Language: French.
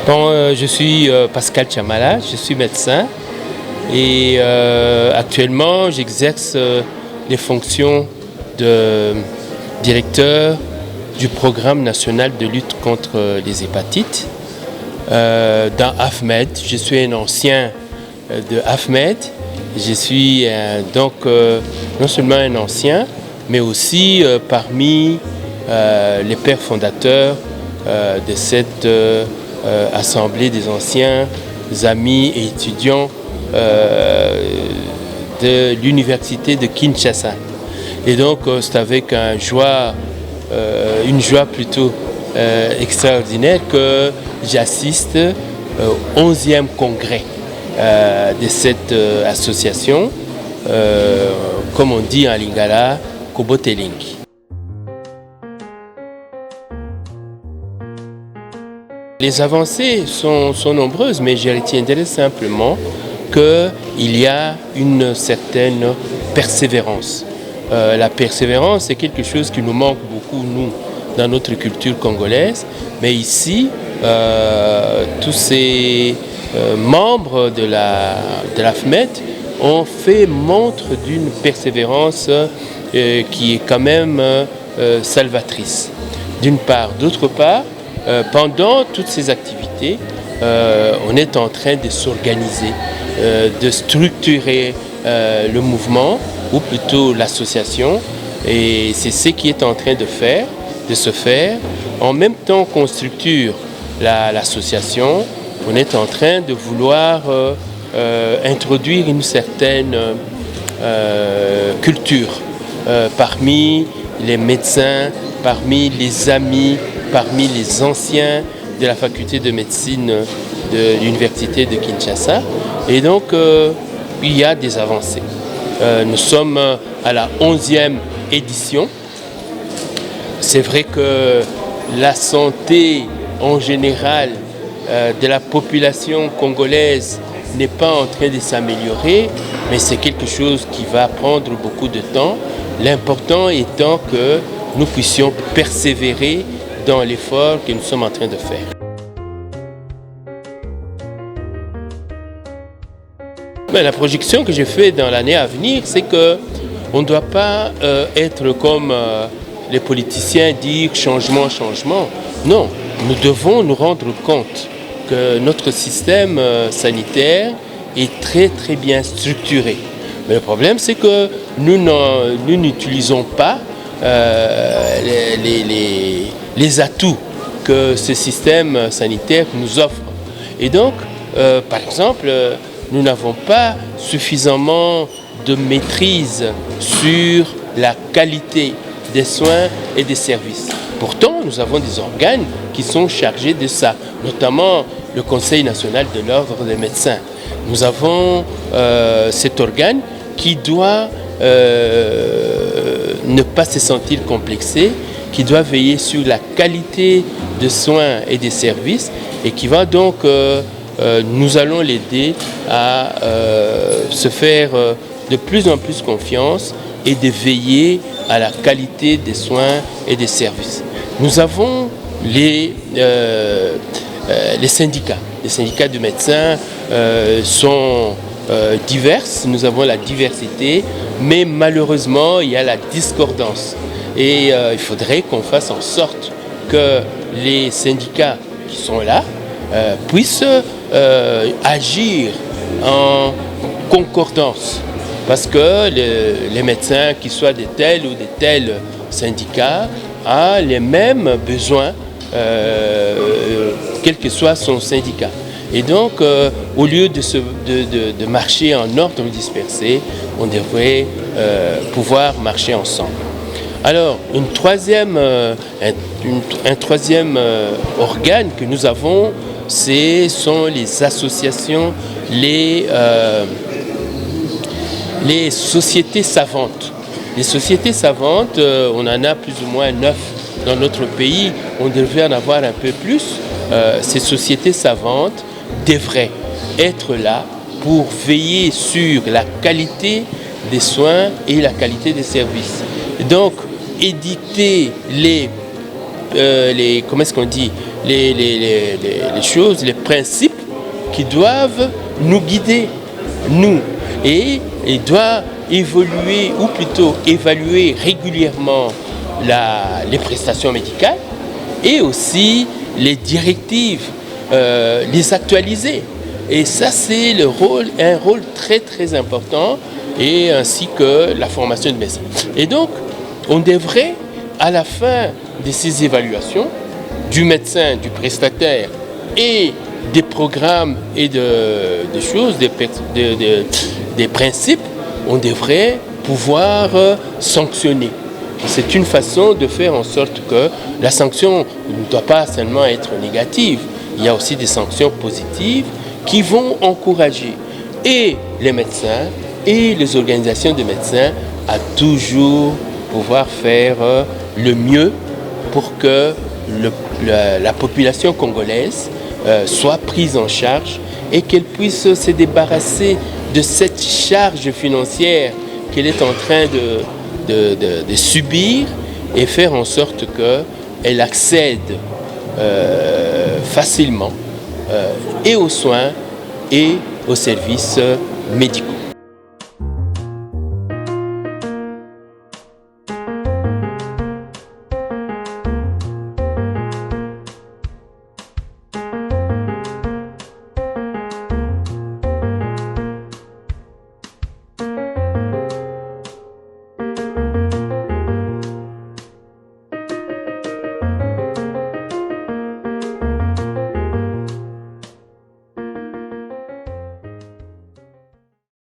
Bon, je suis Pascal Chamala, je suis médecin et actuellement j'exerce les fonctions de directeur du programme national de lutte contre les hépatites dans AFMED. Je suis un ancien de AFMED. Je suis donc non seulement un ancien, mais aussi parmi les pères fondateurs de cette assemblée des anciens amis et étudiants de l'université de Kinshasa. Et donc c'est avec une joie plutôt extraordinaire que j'assiste au 11e congrès de cette association, comme on dit en lingala, Kobotelingi. Les avancées sont nombreuses, mais je retiendrai simplement qu'il y a une certaine persévérance. La persévérance, c'est quelque chose qui nous manque beaucoup, nous, dans notre culture congolaise. Mais ici, tous ces membres de la FMED ont fait montre d'une persévérance qui est quand même salvatrice, d'une part. D'autre part, pendant toutes ces activités, on est en train de s'organiser, de structurer le mouvement, ou plutôt l'association, et c'est ce qui est en train de se faire. En même temps qu'on structure l'association, on est en train de vouloir introduire une certaine culture parmi les médecins, parmi les amis, parmi les anciens de la faculté de médecine de l'université de Kinshasa. Et donc, il y a des avancées. Nous sommes à la 11e édition. C'est vrai que la santé en général de la population congolaise n'est pas en train de s'améliorer, mais c'est quelque chose qui va prendre beaucoup de temps. L'important étant que nous puissions persévérer dans l'effort que nous sommes en train de faire. Mais la projection que je fais dans l'année à venir, c'est qu'on ne doit pas être comme les politiciens dire changement, changement. Non, nous devons nous rendre compte que notre système sanitaire est très très bien structuré. Mais le problème, c'est que nous n'utilisons pas les atouts que ce système sanitaire nous offre. Et donc, par exemple, nous n'avons pas suffisamment de maîtrise sur la qualité des soins et des services. Pourtant, nous avons des organes qui sont chargés de ça, notamment le Conseil national de l'ordre des médecins. Nous avons cet organe qui doit ne pas se sentir complexé, qui doit veiller sur la qualité des soins et des services et qui va donc, nous allons l'aider à se faire de plus en plus confiance et de veiller à la qualité des soins et des services. Nous avons les syndicats. Les syndicats de médecins sont divers, nous avons la diversité, mais malheureusement il y a la discordance. Et il faudrait qu'on fasse en sorte que les syndicats qui sont là puissent agir en concordance. Parce que les médecins, qu'ils soient de tels ou de tels syndicats, ont les mêmes besoins, quel que soit son syndicat. Et donc, au lieu de marcher en ordre dispersé, on devrait pouvoir marcher ensemble. Alors, un troisième organe que nous avons, ce sont les associations, les sociétés savantes. Les sociétés savantes, on en a plus ou moins 9 dans notre pays, on devrait en avoir un peu plus. Ces sociétés savantes devraient être là pour veiller sur la qualité des soins et la qualité des services. Donc, éditer comment est-ce qu'on dit, les choses, les principes qui doivent nous guider, nous. Et il doit évoluer, ou plutôt évaluer régulièrement les prestations médicales et aussi les directives, les actualiser. Et ça, c'est un rôle très très important, et ainsi que la formation de médecins. Et donc, on devrait, à la fin de ces évaluations, du médecin, du prestataire et des programmes et des choses, des principes, on devrait pouvoir sanctionner. C'est une façon de faire en sorte que la sanction ne doit pas seulement être négative. Il y a aussi des sanctions positives qui vont encourager et les médecins et les organisations de médecins à toujours pouvoir faire le mieux pour que la population congolaise soit prise en charge et qu'elle puisse se débarrasser de cette charge financière qu'elle est en train de subir, et faire en sorte qu'elle accède facilement et aux soins et aux services médicaux.